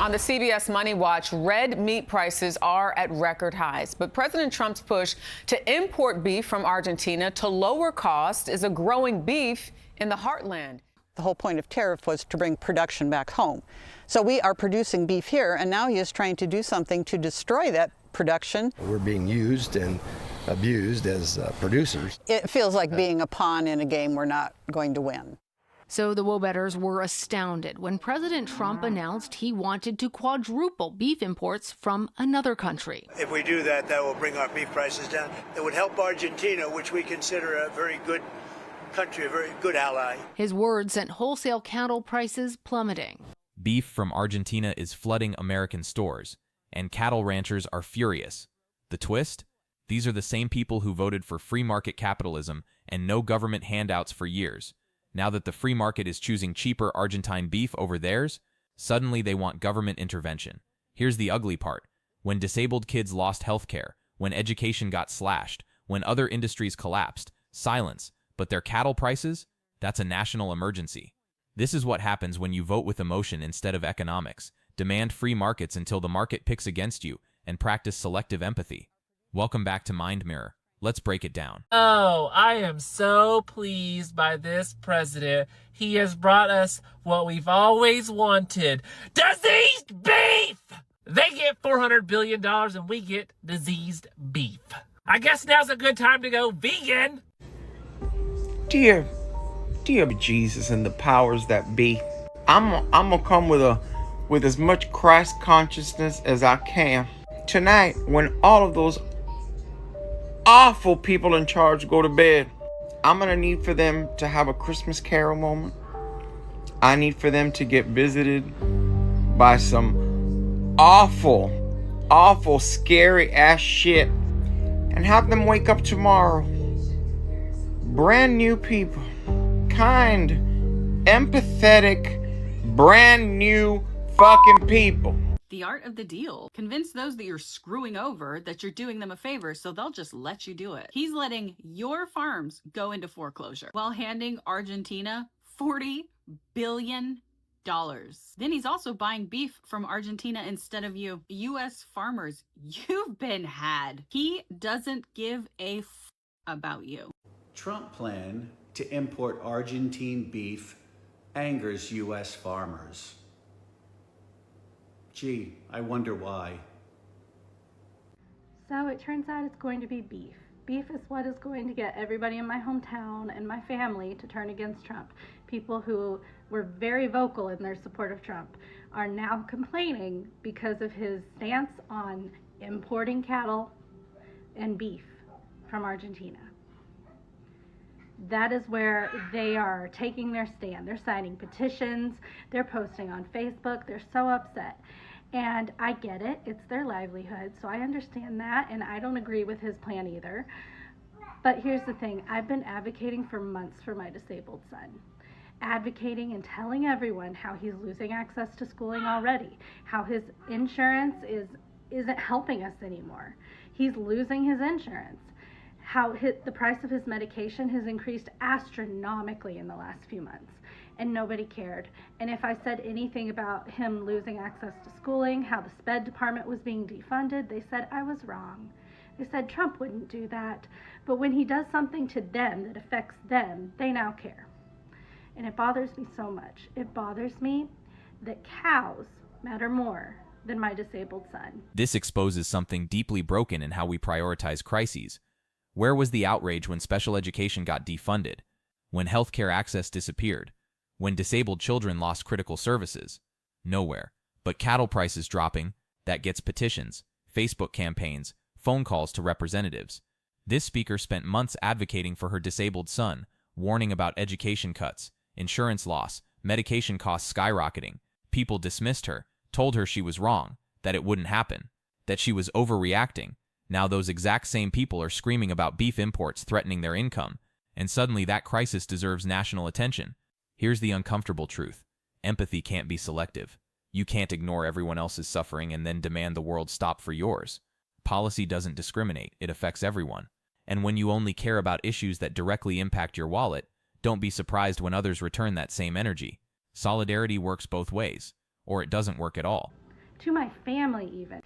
On the CBS Money Watch, red meat prices are at record highs. But President Trump's push to import beef from Argentina to lower cost is a growing beef in the heartland. The whole point of tariff was to bring production back home. So we are producing beef here, and now he is trying to do something to destroy that production. We're being used and abused as producers. It feels like being a pawn in a game we're not going to win. So the wobetters were astounded when President Trump announced he wanted to quadruple beef imports from another country. If we do that, that will bring our beef prices down. It would help Argentina, which we consider a very good country, a very good ally. His words sent wholesale cattle prices plummeting. Beef from Argentina is flooding American stores, and cattle ranchers are furious. The twist? These are the same people who voted for free market capitalism and no government handouts for years. Now that the free market is choosing cheaper Argentine beef over theirs, suddenly they want government intervention. Here's the ugly part. When disabled kids lost health care, when education got slashed, when other industries collapsed, silence. But their cattle prices? That's a national emergency. This is what happens when you vote with emotion instead of economics, demand free markets until the market picks against you, and practice selective empathy. Welcome back to Mind Mirror. Let's break it down. Oh, I am so pleased by this president. He has brought us what we've always wanted. Diseased beef! They get $400 billion and we get diseased beef. I guess now's a good time to go vegan. Dear Jesus and the powers that be, I'm gonna come with as much Christ consciousness as I can. Tonight, when all of those awful people in charge go to bed, I'm gonna need for them to have a Christmas Carol moment. I need for them to get visited by some awful, scary ass shit and have them wake up tomorrow brand new people, kind, empathetic, brand new fucking people. The art of the deal. Convince those that you're screwing over that you're doing them a favor, so they'll just let you do it. He's letting your farms go into foreclosure while handing Argentina $40 billion. Then he's also buying beef from Argentina instead of you. U.S. farmers, you've been had. He doesn't give a about you. Trump plan to import Argentine beef angers U.S. farmers. Gee, I wonder why. So it turns out it's going to be beef. Beef is what is going to get everybody in my hometown and my family to turn against Trump. People who were very vocal in their support of Trump are now complaining because of his stance on importing cattle and beef from Argentina. That is where they are taking their stand. They're signing petitions, they're posting on Facebook, they're so upset. And I get it, it's their livelihood, so I understand that, and I don't agree with his plan either. But here's the thing, I've been advocating for months for my disabled son. Advocating and telling everyone how he's losing access to schooling already, how his insurance isn't helping us anymore. He's losing his insurance. How the price of his medication has increased astronomically in the last few months, and nobody cared. And if I said anything about him losing access to schooling, how the SPED department was being defunded, they said I was wrong. They said Trump wouldn't do that, but when he does something to them that affects them, they now care. And it bothers me so much. It bothers me that cows matter more than my disabled son. This exposes something deeply broken in how we prioritize crises. Where was the outrage when special education got defunded? When healthcare access disappeared? When disabled children lost critical services? Nowhere. But cattle prices dropping, that gets petitions, Facebook campaigns, phone calls to representatives. This speaker spent months advocating for her disabled son, warning about education cuts, insurance loss, medication costs skyrocketing. People dismissed her, told her she was wrong, that it wouldn't happen, that she was overreacting. Now those exact same people are screaming about beef imports threatening their income, and suddenly that crisis deserves national attention. Here's the uncomfortable truth. Empathy can't be selective. You can't ignore everyone else's suffering and then demand the world stop for yours. Policy doesn't discriminate, it affects everyone. And when you only care about issues that directly impact your wallet, don't be surprised when others return that same energy. Solidarity works both ways, or it doesn't work at all. to my family even.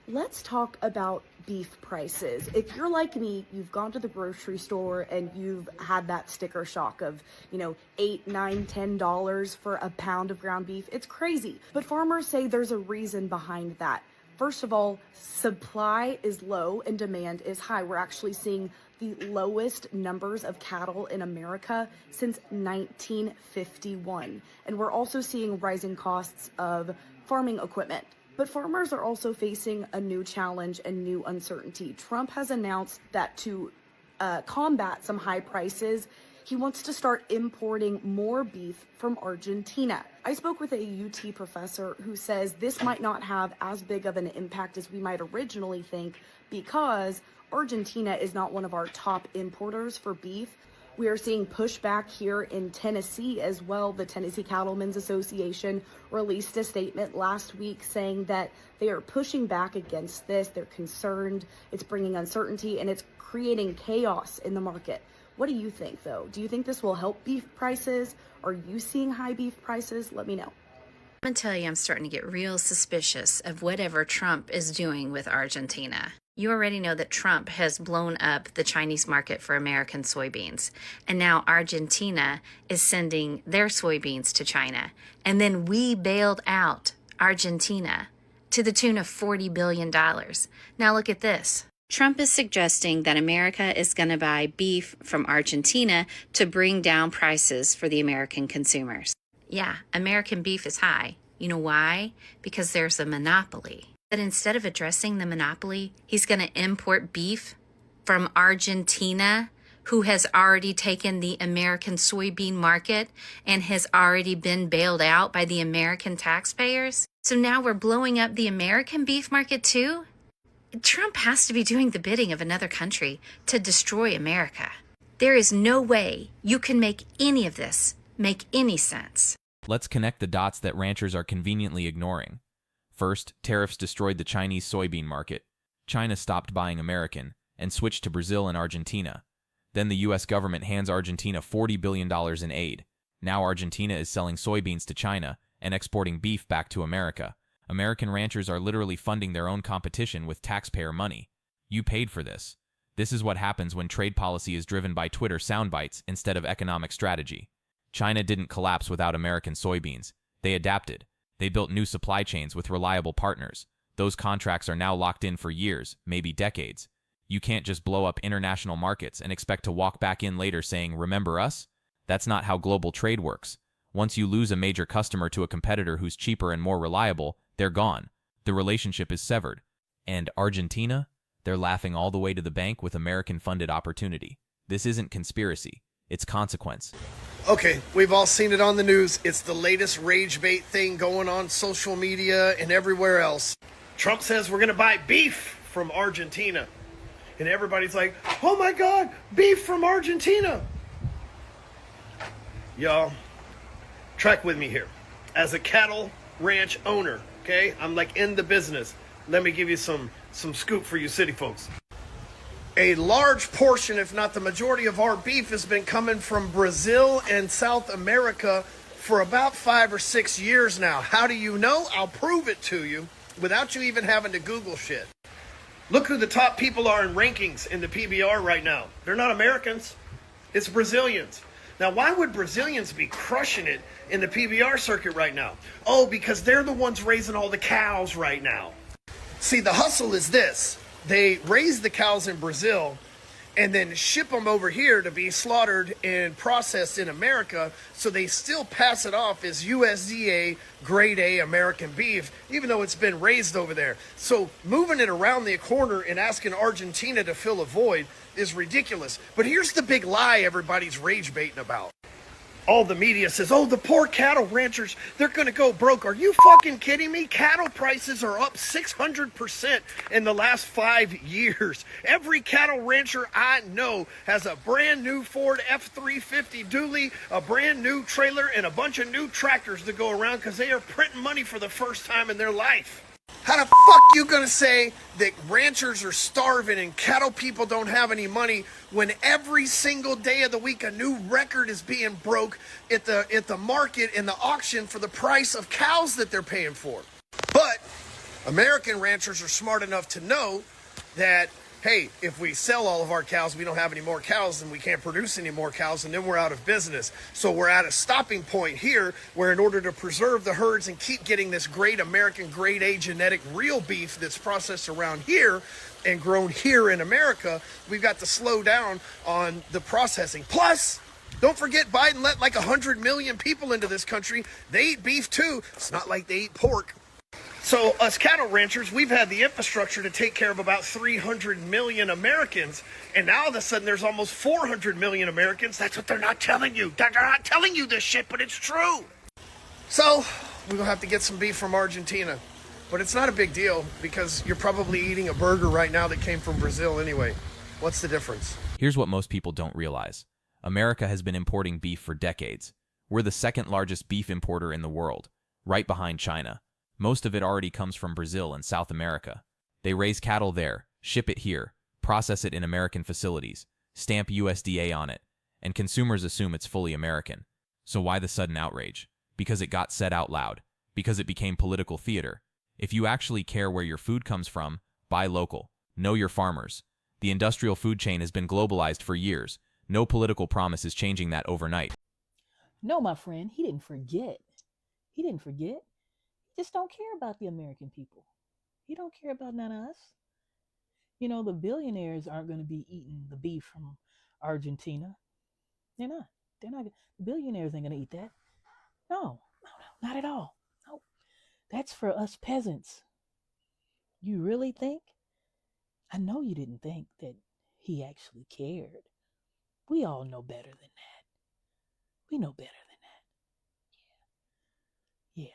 Let's talk about beef prices. If you're like me, you've gone to the grocery store and you've had that sticker shock of, $8, $9, $10 for a pound of ground beef. It's crazy. But farmers say there's a reason behind that. First of all, supply is low and demand is high. We're actually seeing the lowest numbers of cattle in America since 1951. And we're also seeing rising costs of farming equipment. But farmers are also facing a new challenge and new uncertainty. Trump has announced that to combat some high prices, he wants to start importing more beef from Argentina. I spoke with a UT professor who says this might not have as big of an impact as we might originally think because Argentina is not one of our top importers for beef. We are seeing pushback here in Tennessee as well. The Tennessee Cattlemen's Association released a statement last week saying that they are pushing back against this. They're concerned. It's bringing uncertainty and it's creating chaos in the market. What do you think, though? Do you think this will help beef prices? Are you seeing high beef prices? Let me know. I'm going to tell you, I'm starting to get real suspicious of whatever Trump is doing with Argentina. You already know that Trump has blown up the Chinese market for American soybeans. And now Argentina is sending their soybeans to China. And then we bailed out Argentina to the tune of $40 billion. Now look at this. Trump is suggesting that America is going to buy beef from Argentina to bring down prices for the American consumers. Yeah, American beef is high. You know why? Because there's a monopoly. But instead of addressing the monopoly, he's going to import beef from Argentina, who has already taken the American soybean market and has already been bailed out by the American taxpayers. So now we're blowing up the American beef market too? Trump has to be doing the bidding of another country to destroy America. There is no way you can make any of this make any sense. Let's connect the dots that ranchers are conveniently ignoring. First, tariffs destroyed the Chinese soybean market. China stopped buying American and switched to Brazil and Argentina. Then the U.S. government hands Argentina $40 billion in aid. Now Argentina is selling soybeans to China and exporting beef back to America. American ranchers are literally funding their own competition with taxpayer money. You paid for this. This is what happens when trade policy is driven by Twitter soundbites instead of economic strategy. China didn't collapse without American soybeans. They adapted. They built new supply chains with reliable partners. Those contracts are now locked in for years, maybe decades. You can't just blow up international markets and expect to walk back in later saying, "Remember us?" That's not how global trade works. Once you lose a major customer to a competitor who's cheaper and more reliable, they're gone. The relationship is severed. And Argentina? They're laughing all the way to the bank with American-funded opportunity. This isn't conspiracy. It's consequence. Okay, we've all seen it on the news. It's the latest rage bait thing going on social media and everywhere else. Trump says we're going to buy beef from Argentina. And everybody's like, oh my God, beef from Argentina. Y'all, track with me here. As a cattle ranch owner, okay, I'm like in the business. Let me give you some scoop for you city folks. A large portion, if not the majority of our beef has been coming from Brazil and South America for about 5 or 6 years now. How do you know? I'll prove it to you without you even having to Google shit. Look who the top people are in rankings in the PBR right now. They're not Americans. It's Brazilians. Now, why would Brazilians be crushing it in the PBR circuit right now? Oh, because they're the ones raising all the cows right now. See, the hustle is this. They raise the cows in Brazil and then ship them over here to be slaughtered and processed in America, so they still pass it off as USDA grade A American beef, even though it's been raised over there. So moving it around the corner and asking Argentina to fill a void is ridiculous. But here's the big lie everybody's rage baiting about. All the media says, oh, the poor cattle ranchers, they're going to go broke. Are you fucking kidding me? Cattle prices are up 600% in the last 5 years. Every cattle rancher I know has a brand new Ford F-350 dually, a brand new trailer, and a bunch of new tractors to go around because they are printing money for the first time in their life. How the fuck you gonna say that ranchers are starving and cattle people don't have any money when every single day of the week a new record is being broke at the market in the auction for the price of cows that they're paying for? But American ranchers are smart enough to know that, hey, if we sell all of our cows, we don't have any more cows and we can't produce any more cows, and then we're out of business. So we're at a stopping point here where in order to preserve the herds and keep getting this great American grade A genetic real beef that's processed around here and grown here in America, we've got to slow down on the processing. Plus, don't forget Biden let like 100 million people into this country. They eat beef too. It's not like they eat pork. So us cattle ranchers, we've had the infrastructure to take care of about 300 million Americans. And now all of a sudden there's almost 400 million Americans. That's what they're not telling you. They're not telling you this shit, but it's true. So we're going to have to get some beef from Argentina. But it's not a big deal because you're probably eating a burger right now that came from Brazil anyway. What's the difference? Here's what most people don't realize. America has been importing beef for decades. We're the second largest beef importer in the world, right behind China. Most of it already comes from Brazil and South America. They raise cattle there, ship it here, process it in American facilities, stamp USDA on it, and consumers assume it's fully American. So why the sudden outrage? Because it got said out loud. Because it became political theater. If you actually care where your food comes from, buy local. Know your farmers. The industrial food chain has been globalized for years. No political promise is changing that overnight. No, my friend, he didn't forget. He didn't forget. He just don't care about the American people. He don't care about none of us. You know, the billionaires aren't going to be eating the beef from Argentina. They're not. They're not. The billionaires ain't going to eat that. No, not at all. No, that's for us peasants. You really think? I know you didn't think that he actually cared. We all know better than that. We know better than that. Yeah.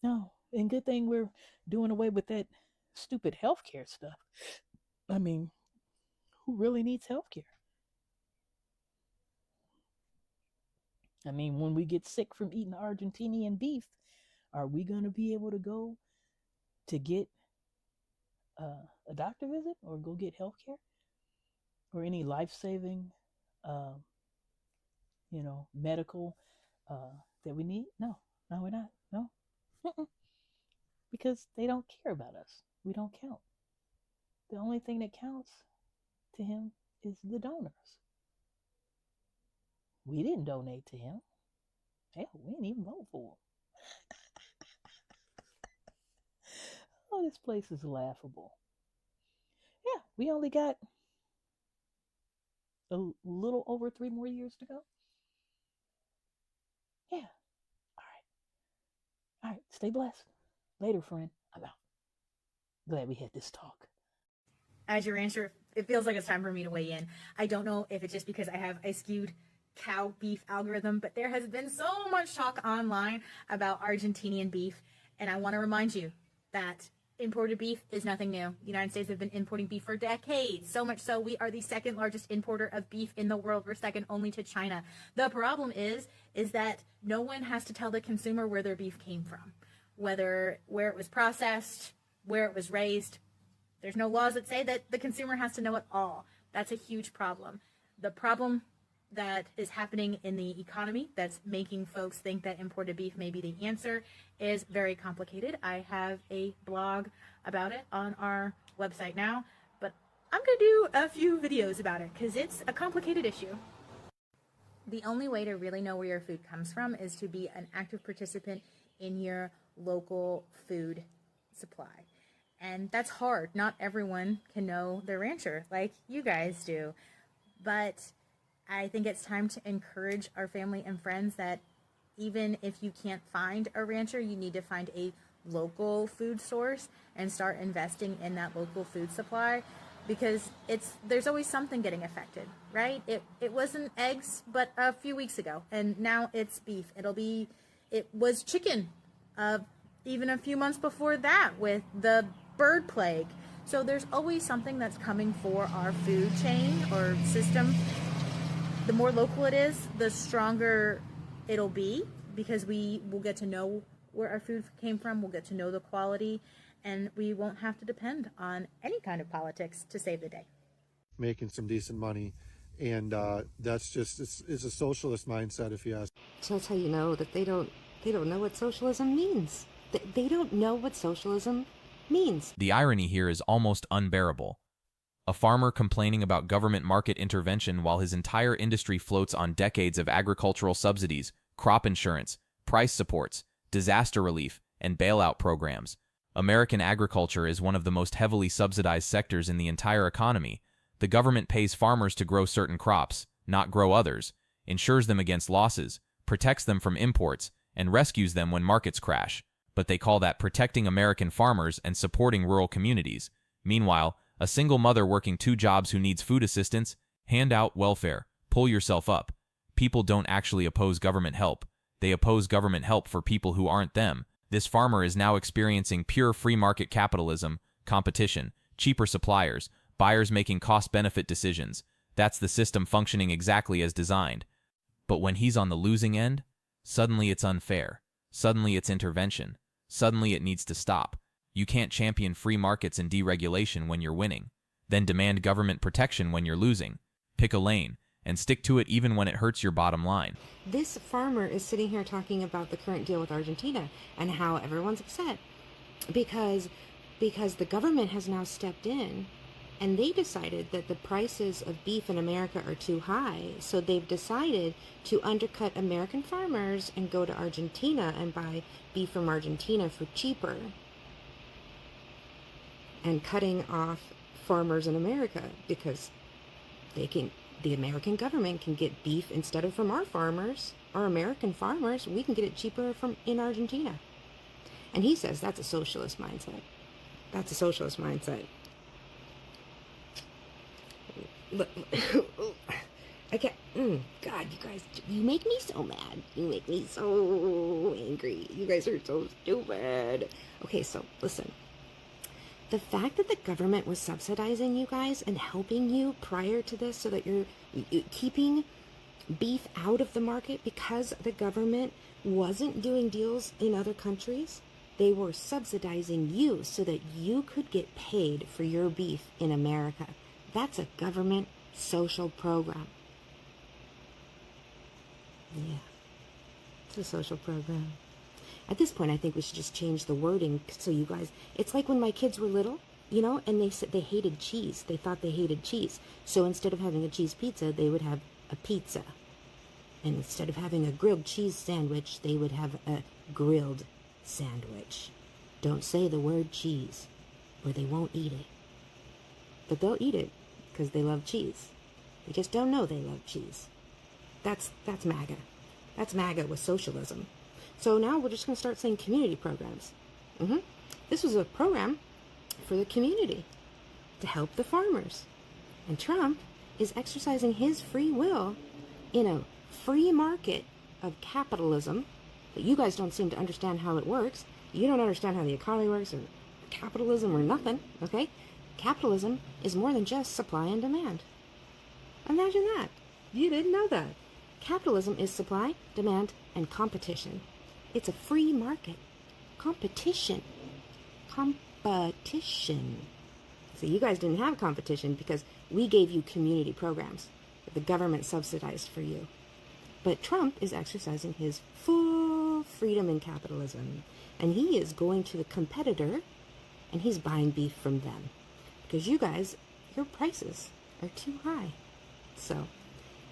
No, and good thing we're doing away with that stupid healthcare stuff. I mean, who really needs healthcare? I mean, when we get sick from eating Argentinian beef, are we going to be able to go to get a doctor visit or go get healthcare or any life-saving, medical that we need? No, we're not. No. Because they don't care about us. We don't count. The only thing that counts to him is the donors. We didn't donate to him. Hell, we didn't even vote for him. Oh, this place is laughable. Yeah, we only got a little over 3 more years to go. Yeah. All right, stay blessed. Later, friend. I'm out. Glad we had this talk. As your rancher, it feels like it's time for me to weigh in. I don't know if it's just because I have a skewed cow beef algorithm, but there has been so much talk online about Argentinian beef, and I want to remind you that imported beef is nothing new. The United States have been importing beef for decades, so much so we are the second largest importer of beef in the world. We're second only to China. The problem is that no one has to tell the consumer where their beef came from, where it was processed, where it was raised. There's no laws that say that the consumer has to know it all. That's a huge problem. The problem that is happening in the economy that's making folks think that imported beef may be the answer is very complicated. I have a blog about it on our website now, but I'm going to do a few videos about it because it's a complicated issue. The only way to really know where your food comes from is to be an active participant in your local food supply. And that's hard. Not everyone can know their rancher like you guys do. But I think it's time to encourage our family and friends that even if you can't find a rancher, you need to find a local food source and start investing in that local food supply, because there's always something getting affected, right? It wasn't eggs but a few weeks ago, and now it's beef. It was chicken even a few months before that with the bird plague. So there's always something that's coming for our food chain or system. The more local it is, the stronger it'll be, because we will get to know where our food came from, we'll get to know the quality, and we won't have to depend on any kind of politics to save the day. Making some decent money, and that's just it's a socialist mindset, if you ask. So that's how you know that they don't know what socialism means. They don't know what socialism means. The irony here is almost unbearable. A farmer complaining about government market intervention while his entire industry floats on decades of agricultural subsidies, crop insurance, price supports, disaster relief, and bailout programs. American agriculture is one of the most heavily subsidized sectors in the entire economy. The government pays farmers to grow certain crops, not grow others, insures them against losses, protects them from imports, and rescues them when markets crash. But they call that protecting American farmers and supporting rural communities. Meanwhile, a single mother working 2 jobs who needs food assistance, hand out welfare, pull yourself up. People don't actually oppose government help. They oppose government help for people who aren't them. This farmer is now experiencing pure free market capitalism, competition, cheaper suppliers, buyers making cost-benefit decisions. That's the system functioning exactly as designed. But when he's on the losing end, suddenly it's unfair. Suddenly it's intervention. Suddenly it needs to stop. You can't champion free markets and deregulation when you're winning, then demand government protection when you're losing. Pick a lane, and stick to it even when it hurts your bottom line. This farmer is sitting here talking about the current deal with Argentina and how everyone's upset because the government has now stepped in and they decided that the prices of beef in America are too high. So they've decided to undercut American farmers and go to Argentina and buy beef from Argentina for cheaper, and cutting off farmers in America because the American government can get beef instead of from our farmers, our American farmers. We can get it cheaper in Argentina. And he says that's a socialist mindset. That's a socialist mindset. Look, I can't. God, you guys, you make me so mad. You make me so angry. You guys are so stupid. Okay, so listen. The fact that the government was subsidizing you guys and helping you prior to this so that you're keeping beef out of the market because the government wasn't doing deals in other countries, they were subsidizing you so that you could get paid for your beef in America. That's a government social program. Yeah, it's a social program. At this point, I think we should just change the wording so you guys... It's like when my kids were little, you know, and they said they hated cheese. They thought they hated cheese. So instead of having a cheese pizza, they would have a pizza. And instead of having a grilled cheese sandwich, they would have a grilled sandwich. Don't say the word cheese, or they won't eat it. But they'll eat it because they love cheese. They just don't know they love cheese. That's MAGA. That's MAGA with socialism. So now we're just going to start saying community programs. This was a program for the community to help the farmers. And Trump is exercising his free will in a free market of capitalism. But you guys don't seem to understand how it works. You don't understand how the economy works or capitalism or nothing, okay? Capitalism is more than just supply and demand. Imagine that. You didn't know that. Capitalism is supply, demand, and competition. It's a free market. Competition. Competition. So you guys didn't have competition because we gave you community programs that the government subsidized for you. But Trump is exercising his full freedom in capitalism. And he is going to the competitor and he's buying beef from them. Because you guys, your prices are too high. So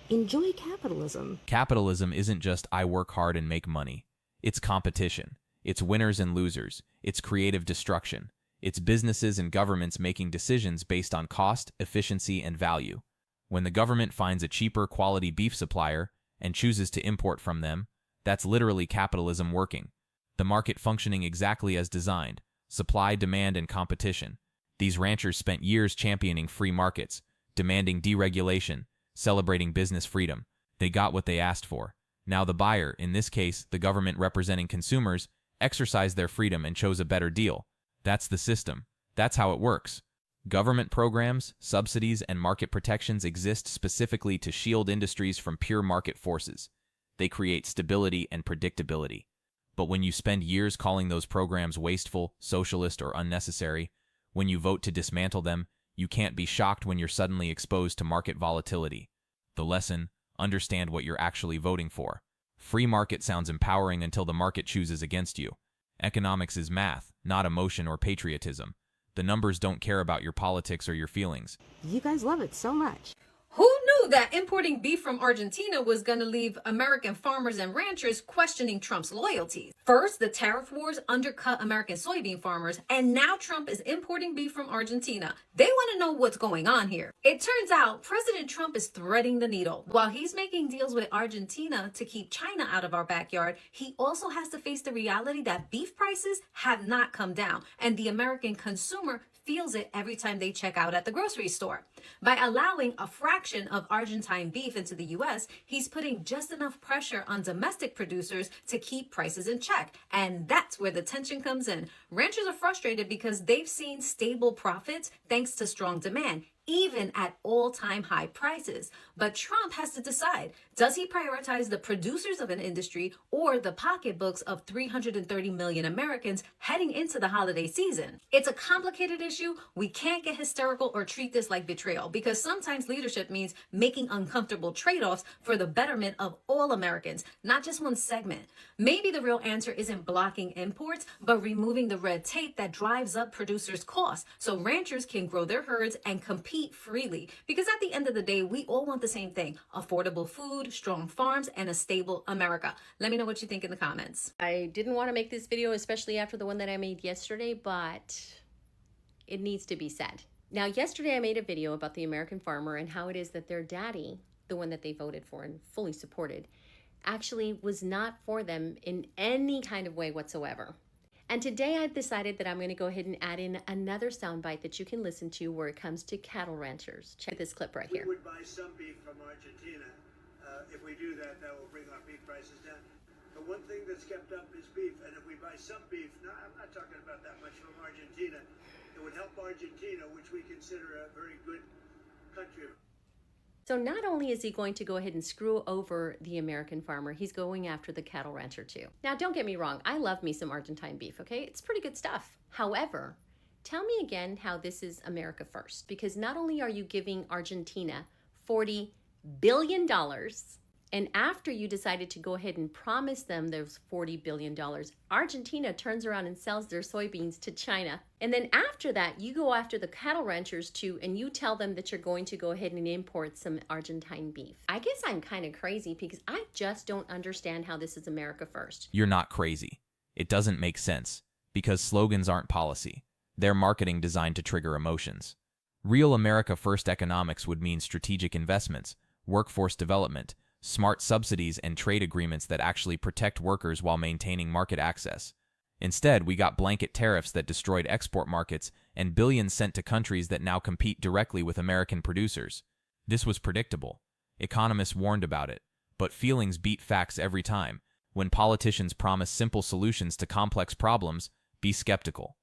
enjoy capitalism. Capitalism isn't just I work hard and make money. It's competition. It's winners and losers. It's creative destruction. It's businesses and governments making decisions based on cost, efficiency, and value. When the government finds a cheaper quality beef supplier and chooses to import from them, that's literally capitalism working. The market functioning exactly as designed. Supply, demand, and competition. These ranchers spent years championing free markets, demanding deregulation, celebrating business freedom. They got what they asked for. Now the buyer, in this case the government representing consumers, exercised their freedom and chose a better deal. That's the system. That's how it works. Government programs, subsidies, and market protections exist specifically to shield industries from pure market forces. They create stability and predictability. But when you spend years calling those programs wasteful, socialist, or unnecessary, when you vote to dismantle them, you can't be shocked when you're suddenly exposed to market volatility. The lesson: understand what you're actually voting for. Free market sounds empowering until the market chooses against you. Economics is math, not emotion or patriotism. The numbers don't care about your politics or your feelings. You guys love it so much. Who knew that importing beef from Argentina was going to leave American farmers and ranchers questioning Trump's loyalties? First, the tariff wars undercut American soybean farmers, and now Trump is importing beef from Argentina. They want to know what's going on here. It turns out President Trump is threading the needle. While he's making deals with Argentina to keep China out of our backyard, he also has to face the reality that beef prices have not come down, and the American consumer feels it every time they check out at the grocery store. By allowing a fraction of Argentine beef into the U.S., he's putting just enough pressure on domestic producers to keep prices in check. And that's where the tension comes in. Ranchers are frustrated because they've seen stable profits thanks to strong demand, even at all-time high prices. But Trump has to decide, does he prioritize the producers of an industry or the pocketbooks of 330 million Americans heading into the holiday season? It's a complicated issue. We can't get hysterical or treat this like betrayal, because sometimes leadership means making uncomfortable trade-offs for the betterment of all Americans, not just one segment. Maybe the real answer isn't blocking imports, but removing the red tape that drives up producers' costs so ranchers can grow their herds and compete freely. Because at the end of the day, we all want the same thing: affordable food, strong farms, and a stable America. Let me know what you think in the comments. I didn't want to make this video, especially after the one that I made yesterday, but it needs to be said. Now, yesterday I made a video about the American farmer and how it is that their daddy, the one that they voted for and fully supported, actually was not for them in any kind of way whatsoever. And today I've decided that I'm going to go ahead and add in another soundbite that you can listen to where it comes to cattle ranchers. Check this clip right here. We would buy some beef from Argentina. If we do that, that will bring our beef prices down. The one thing that's kept up is beef, and if we buy some beef, now I'm not talking about that much from Argentina, it would help Argentina, which we consider a very good country. So not only is he going to go ahead and screw over the American farmer, he's going after the cattle rancher too. Now, don't get me wrong, I love me some Argentine beef, okay? It's pretty good stuff. However, tell me again how this is America first, because not only are you giving Argentina $40 billion, and after you decided to go ahead and promise them those $40 billion, Argentina turns around and sells their soybeans to China. And then after that, you go after the cattle ranchers too, and you tell them that you're going to go ahead and import some Argentine beef. I guess I'm kind of crazy because I just don't understand how this is America first. You're not crazy. It doesn't make sense, because slogans aren't policy. They're marketing designed to trigger emotions. Real America First economics would mean strategic investments, workforce development, smart subsidies, and trade agreements that actually protect workers while maintaining market access. Instead, we got blanket tariffs that destroyed export markets and billions sent to countries that now compete directly with American producers. This was predictable. Economists warned about it, but feelings beat facts every time. When politicians promise simple solutions to complex problems, be skeptical.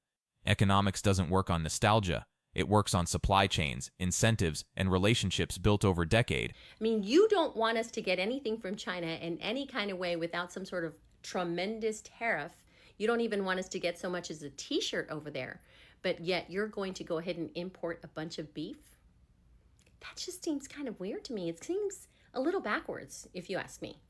Economics doesn't work on nostalgia. It works on supply chains, incentives, and relationships built over decades. I mean, you don't want us to get anything from China in any kind of way without some sort of tremendous tariff. You don't even want us to get so much as a t-shirt over there, but yet you're going to go ahead and import a bunch of beef? That just seems kind of weird to me. It seems a little backwards, if you ask me.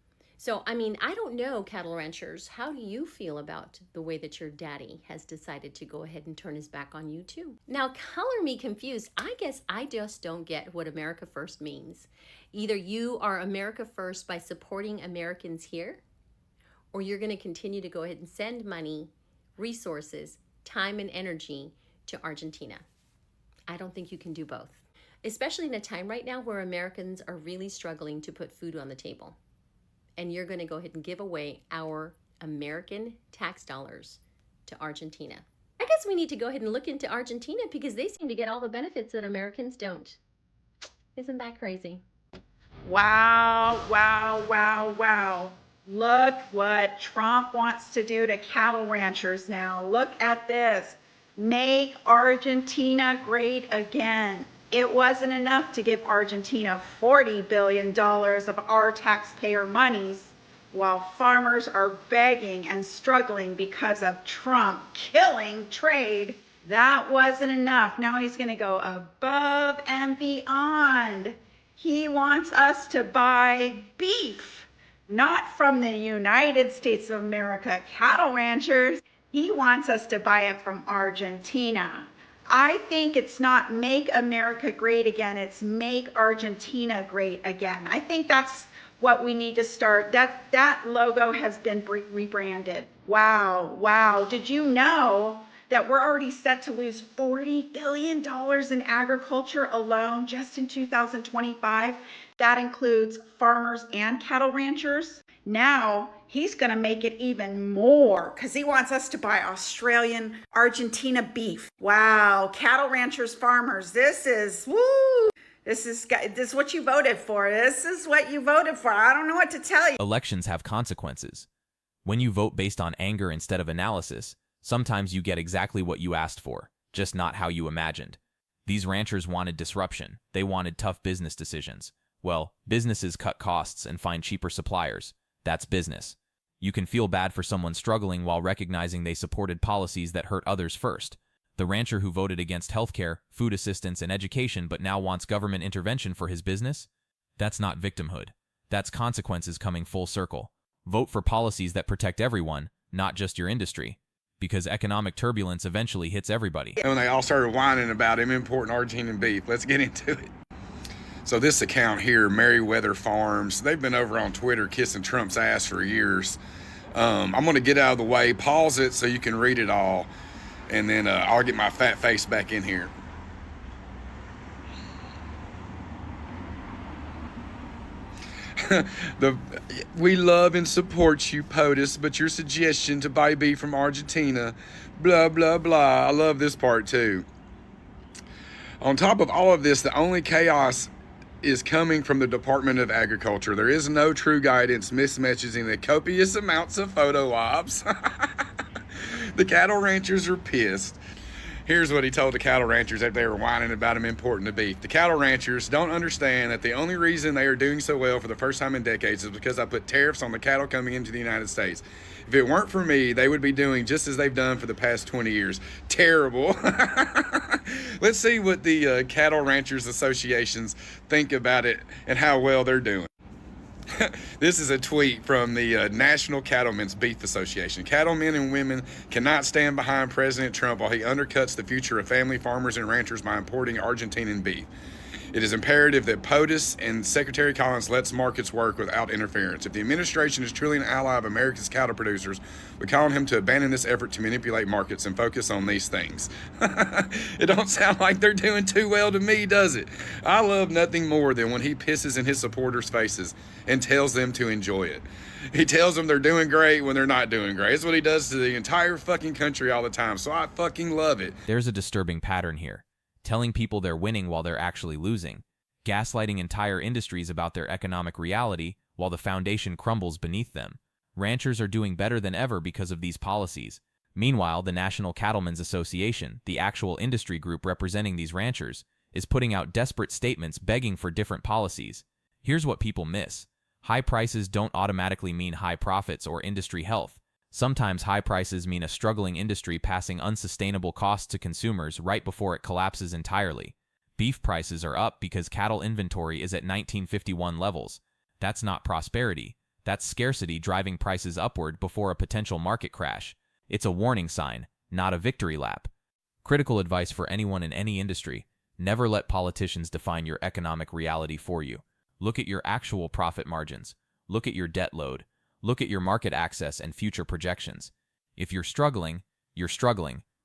So, I mean, I don't know, cattle ranchers, how do you feel about the way that your daddy has decided to go ahead and turn his back on you too? Now, color me confused. I guess I just don't get what America First means. Either you are America First by supporting Americans here, or you're going to continue to go ahead and send money, resources, time, and energy to Argentina. I don't think you can do both, especially in a time right now where Americans are really struggling to put food on the table. And you're going to go ahead and give away our American tax dollars to Argentina. I guess we need to go ahead and look into Argentina because they seem to get all the benefits that Americans don't. Isn't that crazy? Wow, wow, wow, wow. Look what Trump wants to do to cattle ranchers now. Look at this. Make Argentina great again. It wasn't enough to give Argentina $40 billion of our taxpayer monies while farmers are begging and struggling because of Trump killing trade. That wasn't enough. Now he's going to go above and beyond. He wants us to buy beef, not from the United States of America cattle ranchers. He wants us to buy it from Argentina. I think it's not make America great again, it's make Argentina great again. I think that's what we need to start. That logo has been rebranded. Wow, wow. Did you know that we're already set to lose $40 billion in agriculture alone just in 2025? That includes farmers and cattle ranchers. Now he's going to make it even more because he wants us to buy Australian, Argentina beef. Wow, cattle ranchers, farmers, this is, woo! This is what you voted for. This is what you voted for. I don't know what to tell you. Elections have consequences. When you vote based on anger instead of analysis, sometimes you get exactly what you asked for, just not how you imagined. These ranchers wanted disruption. They wanted tough business decisions. Well, businesses cut costs and find cheaper suppliers. That's business. You can feel bad for someone struggling while recognizing they supported policies that hurt others first. The rancher who voted against healthcare, food assistance, and education but now wants government intervention for his business? That's not victimhood. That's consequences coming full circle. Vote for policies that protect everyone, not just your industry. Because economic turbulence eventually hits everybody. When they all started whining about him importing Argentinian beef, let's get into it. So this account here, Merriweather Farms, they've been over on Twitter kissing Trump's ass for years. I'm going to get out of the way, pause it so you can read it all, and then I'll get my fat face back in here. We love and support you, POTUS, but your suggestion to buy beef from Argentina, blah, blah, blah. I love this part too. On top of all of this, the only chaos is coming from the Department of Agriculture. There is no true guidance, mismatching the copious amounts of photo ops. The cattle ranchers are pissed. Here's what he told the cattle ranchers after they were whining about him importing the beef. The cattle ranchers don't understand that the only reason they are doing so well for the first time in decades is because I put tariffs on the cattle coming into the United States. If it weren't for me, they would be doing just as they've done for the past 20 years. Terrible. Let's see what the cattle ranchers associations think about it and how well they're doing. This is a tweet from the National Cattlemen's Beef Association. Cattlemen and women cannot stand behind President Trump while he undercuts the future of family farmers and ranchers by importing Argentinian beef. It is imperative that POTUS and Secretary Collins lets markets work without interference. If the administration is truly an ally of America's cattle producers, we call on him to abandon this effort to manipulate markets and focus on these things. It don't sound like they're doing too well to me, does it? I love nothing more than when he pisses in his supporters' faces and tells them to enjoy it. He tells them they're doing great when they're not doing great. It's what he does to the entire fucking country all the time, so I fucking love it. There's a disturbing pattern here. Telling people they're winning while they're actually losing, gaslighting entire industries about their economic reality while the foundation crumbles beneath them. Ranchers are doing better than ever because of these policies. Meanwhile, the National Cattlemen's Association, the actual industry group representing these ranchers, is putting out desperate statements begging for different policies. Here's what people miss. High prices don't automatically mean high profits or industry health. Sometimes high prices mean a struggling industry passing unsustainable costs to consumers right before it collapses entirely. Beef prices are up because cattle inventory is at 1951 levels. That's not prosperity. That's scarcity driving prices upward before a potential market crash. It's a warning sign, not a victory lap. Critical advice for anyone in any industry: never let politicians define your economic reality for you. Look at your actual profit margins. Look at your debt load. Look at your market access and future projections. If you're struggling,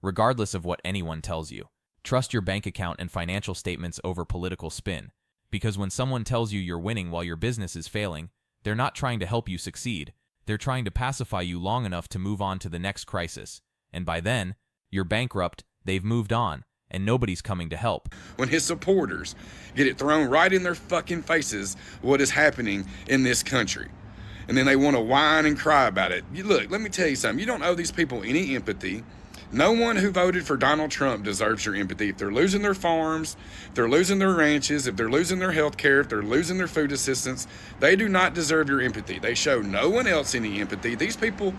regardless of what anyone tells you. Trust your bank account and financial statements over political spin, because when someone tells you you're winning while your business is failing, they're not trying to help you succeed. They're trying to pacify you long enough to move on to the next crisis. And by then, you're bankrupt, they've moved on, and nobody's coming to help. When his supporters get it thrown right in their fucking faces what is happening in this country. And then they want to whine and cry about it. Look, let me tell you something. You don't owe these people any empathy. No one who voted for Donald Trump deserves your empathy. If they're losing their farms, if they're losing their ranches, if they're losing their health care, if they're losing their food assistance, they do not deserve your empathy. They show no one else any empathy. These people,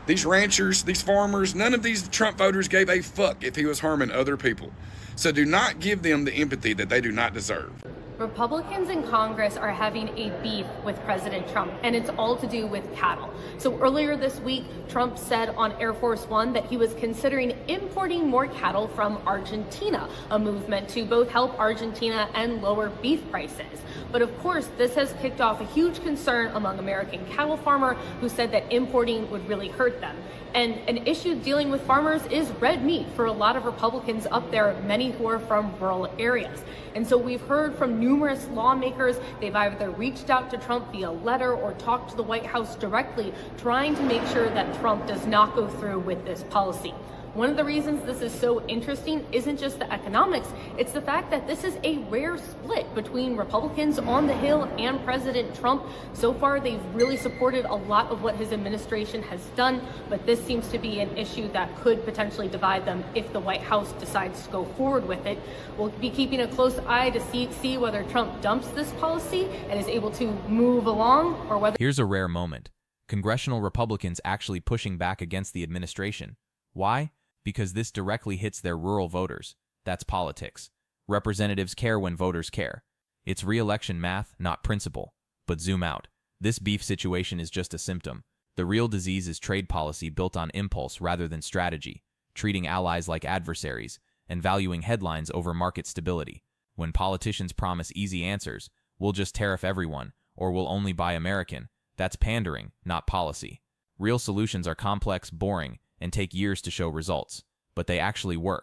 these ranchers, these farmers, none of these Trump voters gave a fuck if he was harming other people. So do not give them the empathy that they do not deserve. Republicans in Congress are having a beef with President Trump, and it's all to do with cattle. So earlier this week, Trump said on Air Force One that he was considering importing more cattle from Argentina, a movement to both help Argentina and lower beef prices. But of course, this has kicked off a huge concern among American cattle farmers who said that importing would really hurt them. And an issue dealing with farmers is red meat for a lot of Republicans up there, many who are from rural areas. And so we've heard from numerous lawmakers, they've either reached out to Trump via letter or talked to the White House directly, trying to make sure that Trump does not go through with this policy. One of the reasons this is so interesting isn't just the economics, it's the fact that this is a rare split between Republicans on the Hill and President Trump. So far, they've really supported a lot of what his administration has done, but this seems to be an issue that could potentially divide them if the White House decides to go forward with it. We'll be keeping a close eye to see whether Trump dumps this policy and is able to move along, or whether... Here's a rare moment. Congressional Republicans actually pushing back against the administration. Why? Because this directly hits their rural voters. That's politics. Representatives care when voters care. It's re-election math, not principle. But zoom out. This beef situation is just a symptom. The real disease is trade policy built on impulse rather than strategy, treating allies like adversaries, and valuing headlines over market stability. When politicians promise easy answers, we'll just tariff everyone, or we'll only buy American, that's pandering, not policy. Real solutions are complex, boring, and take years to show results, but they actually work.